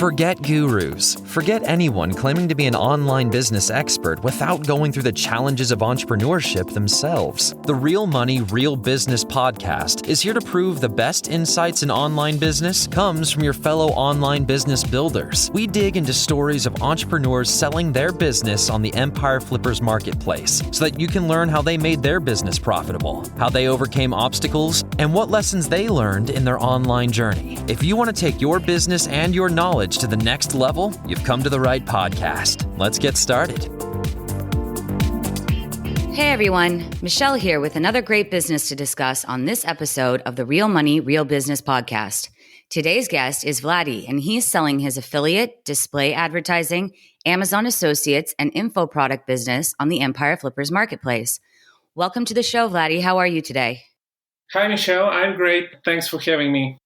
Forget gurus. Forget anyone claiming to be an online business expert without going through the challenges of entrepreneurship themselves. The Real Money, Real Business podcast is here to prove the best insights in online business comes from your fellow online business builders. We dig into stories of entrepreneurs selling their business on the Empire Flippers marketplace so that you can learn how they made their business profitable, how they overcame obstacles, and what lessons they learned in their online journey. If you want to take your business and your knowledge to the next level, you've come to the right podcast. Let's get started. Hey everyone, Michelle here with another great business to discuss on this episode of the Real Money, Real Business podcast. Today's guest is Vladi, and he's selling his affiliate, display advertising, Amazon Associates, and info product business on the Empire Flippers marketplace. Welcome to the show, Vladi. How are you today? Hi, Michelle. I'm great. Thanks for having me.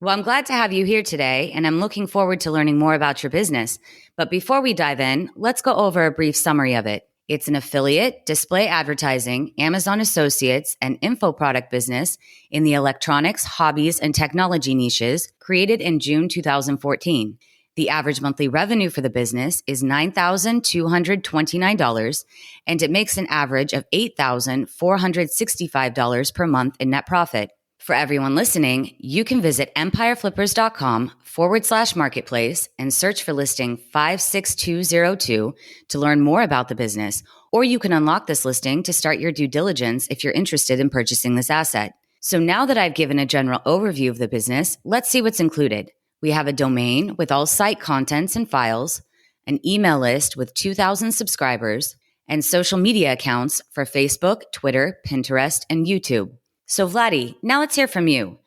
Well, I'm glad to have you here today, and I'm looking forward to learning more about your business. But before we dive in, let's go over a brief summary of it. It's an affiliate, display advertising, Amazon Associates, and info product business in the electronics, hobbies, and technology niches created in June 2014. The average monthly revenue for the business is $9,229, and it makes an average of $8,465 per month in net profit. For everyone listening, you can visit empireflippers.com/marketplace and search for listing 56202 to learn more about the business, or you can unlock this listing to start your due diligence if you're interested in purchasing this asset. So now that I've given a general overview of the business, let's see what's included. We have a domain with all site contents and files, an email list with 2,000 subscribers, and social media accounts for Facebook, Twitter, Pinterest, and YouTube. So Vladi, now let's hear from you.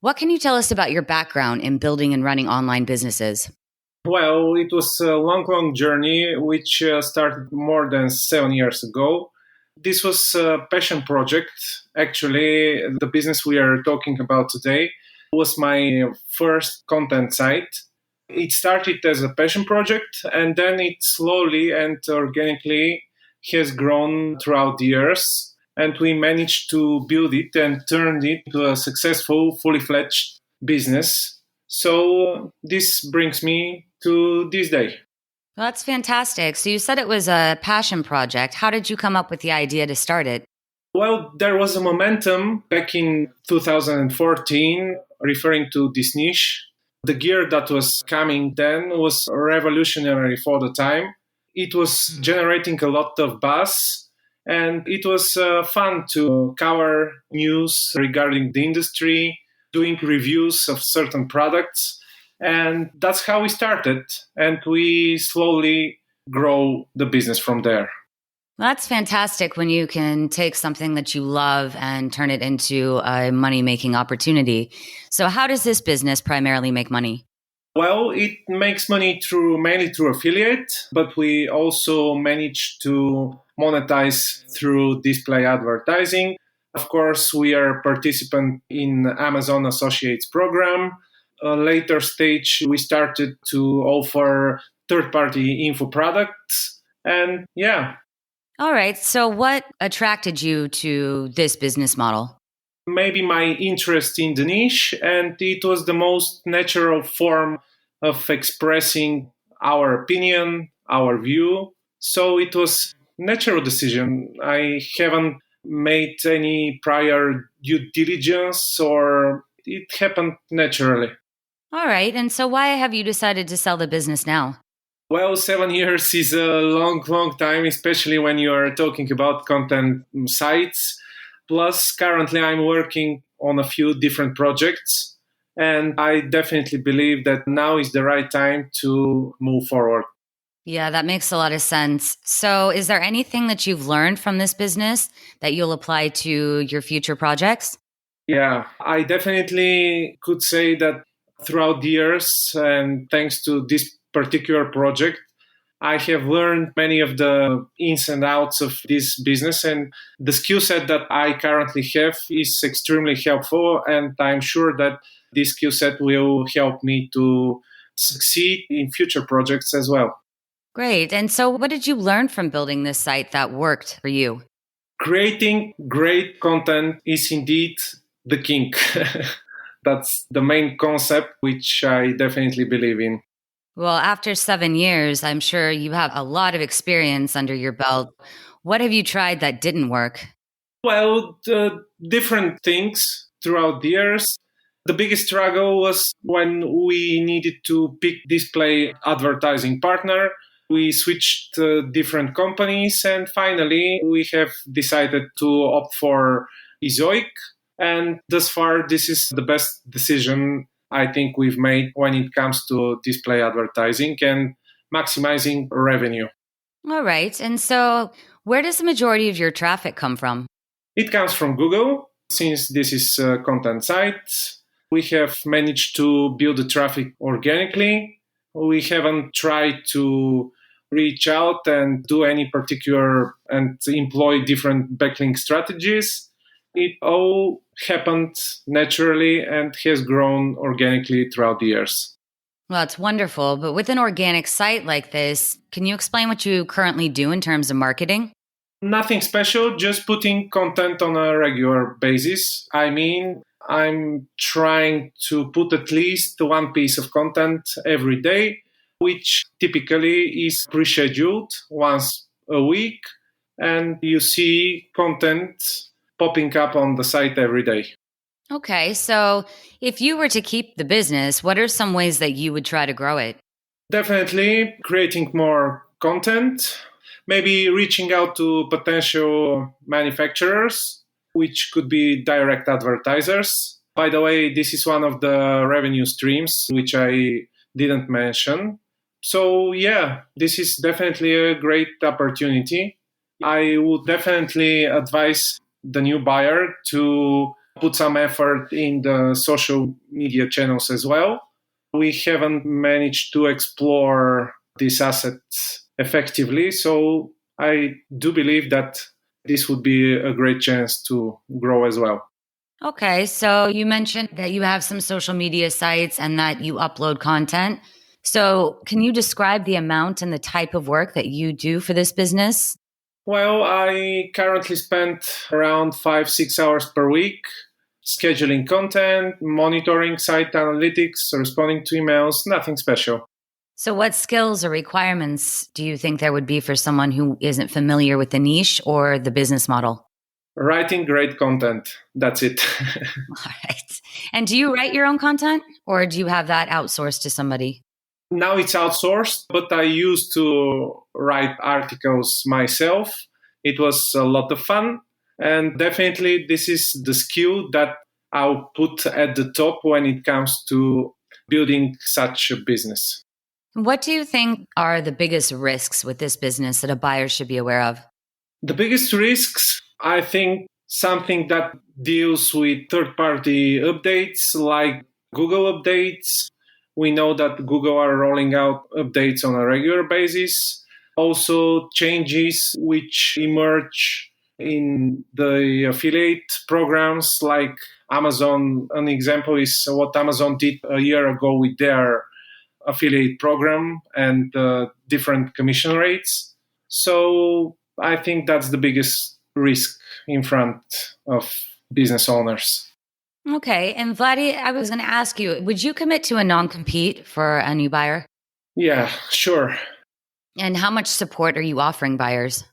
What can you tell us about your background in building and running online businesses? Well, it was a long journey, which started more than 7 years ago. This was a passion project. Actually, the business we are talking about today was my first content site. It started as a passion project, and then it slowly and organically has grown throughout the years. And we managed to build it and turn it into a successful, fully fledged business. So this brings me to this day. Well, that's fantastic. So you said it was a passion project. How did you come up with the idea to start it? Well, there was a momentum back in 2014 referring to this niche. The gear that was coming then was revolutionary for the time. It was generating a lot of buzz. And it was fun to cover news regarding the industry, doing reviews of certain products. And that's how we started. And we slowly grow the business from there. That's fantastic when you can take something that you love and turn it into a money-making opportunity. So how does this business primarily make money? Well, it makes money mainly through affiliate, but we also manage to monetize through display advertising. Of course, we are a participant in Amazon Associates program. A later stage, we started to offer third-party info products. And yeah. All right. So what attracted you to this business model? Maybe my interest in the niche, and it was the most natural form of expressing our opinion, our view. So it was a natural decision. I haven't made any prior due diligence, or it happened naturally. All right. And so why have you decided to sell the business now? Well, 7 years is a long time, especially when you are talking about content sites. Plus, currently I'm working on a few different projects, and I definitely believe that now is the right time to move forward. Yeah, that makes a lot of sense. So is there anything that you've learned from this business that you'll apply to your future projects? Yeah, I definitely could say that throughout the years, and thanks to this particular project, I have learned many of the ins and outs of this business, and the skill set that I currently have is extremely helpful, and I'm sure that this skill set will help me to succeed in future projects as well. Great. And so what did you learn from building this site that worked for you? Creating great content is indeed the king. That's the main concept, which I definitely believe in. Well, after 7 years, I'm sure you have a lot of experience under your belt. What have you tried that didn't work? Well, different things throughout the years. The biggest struggle was when we needed to pick display advertising partner. We switched different companies, and finally we have decided to opt for Ezoic. And thus far, this is the best decision I think we've made when it comes to display advertising and maximizing revenue. All right. And so, where does the majority of your traffic come from? It comes from Google. Since this is a content site, we have managed to build the traffic organically. We haven't tried to reach out and do any particular and employ different backlink strategies. It all happened naturally and has grown organically throughout the years. Well, it's wonderful. But with an organic site like this, can you explain what you currently do in terms of marketing? Nothing special, just putting content on a regular basis. I mean, I'm trying to put at least one piece of content every day, which typically is pre-scheduled once a week. And you see content popping up on the site every day. Okay. So, if you were to keep the business, what are some ways that you would try to grow it? Definitely creating more content, maybe reaching out to potential manufacturers, which could be direct advertisers. By the way, this is one of the revenue streams which I didn't mention. So, yeah, this is definitely a great opportunity. I would definitely advise the new buyer to put some effort in the social media channels as well. We haven't managed to explore these assets effectively, so I do believe that this would be a great chance to grow as well. Okay. So, you mentioned that you have some social media sites and that you upload content. So, can you describe the amount and the type of work that you do for this business? Well, I currently spend around 5-6 hours per week scheduling content, monitoring site analytics, responding to emails, nothing special. So, what skills or requirements do you think there would be for someone who isn't familiar with the niche or the business model? Writing great content, that's it. All right. And do you write your own content or do you have that outsourced to somebody? Now it's outsourced, but I used to write articles myself. It was a lot of fun. And definitely, this is the skill that I'll put at the top when it comes to building such a business. What do you think are the biggest risks with this business that a buyer should be aware of? The biggest risks, I think, something that deals with third party updates like Google updates. We know that Google are rolling out updates on a regular basis. Also, changes which emerge in the affiliate programs like Amazon. An example is what Amazon did a year ago with their affiliate program and different commission rates. So I think that's the biggest risk in front of business owners. Okay. And Vladdy, I was going to ask you, would you commit to a non-compete for a new buyer? Yeah, sure. And how much support are you offering buyers?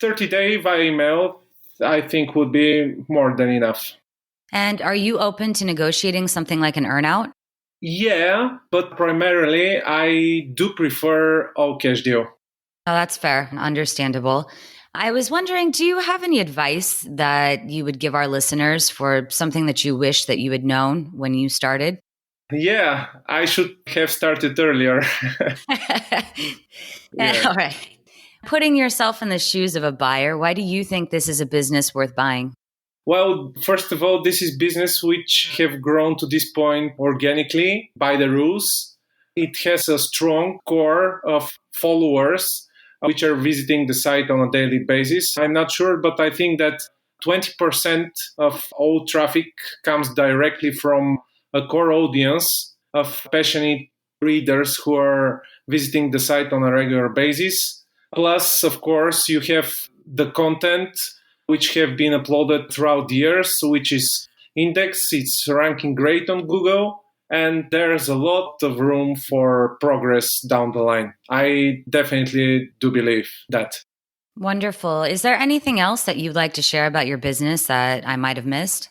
30-day via email, I think, would be more than enough. And are you open to negotiating something like an earnout? Yeah, but primarily I do prefer all cash deal. Oh, that's fair. Understandable. I was wondering, do you have any advice that you would give our listeners for something that you wish that you had known when you started? Yeah, I should have started earlier. Yeah. All right. Putting yourself in the shoes of a buyer, why do you think this is a business worth buying? Well, first of all, this is business which have grown to this point organically by the rules. It has a strong core of followers which are visiting the site on a daily basis. I'm not sure, but I think that 20% of all traffic comes directly from a core audience of passionate readers who are visiting the site on a regular basis. Plus, of course, you have the content which have been uploaded throughout the years, which is indexed, it's ranking great on Google. and there's a lot of room for progress down the line. I definitely do believe that. Wonderful. Is there anything else that you'd like to share about your business that I might have missed?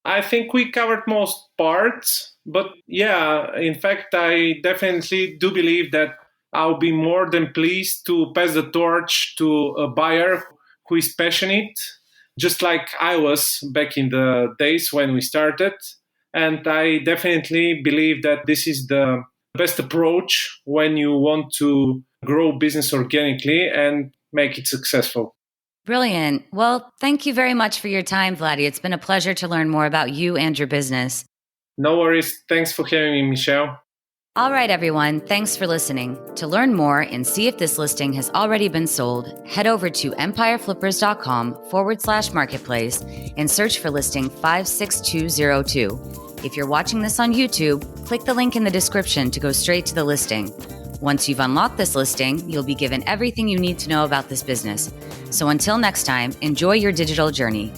I think we covered most parts, but yeah, in fact, I definitely do believe that I'll be more than pleased to pass the torch to a buyer who is passionate, just like I was back in the days when we started. And I definitely believe that this is the best approach when you want to grow business organically and make it successful. Brilliant. Well, thank you very much for your time, Vladdy. It's been a pleasure to learn more about you and your business. No worries. Thanks for having me, Michelle. All right, everyone. Thanks for listening. To learn more and see if this listing has already been sold, head over to empireflippers.com/marketplace and search for listing 56202. If you're watching this on YouTube, click the link in the description to go straight to the listing. Once you've unlocked this listing, you'll be given everything you need to know about this business. So until next time, enjoy your digital journey.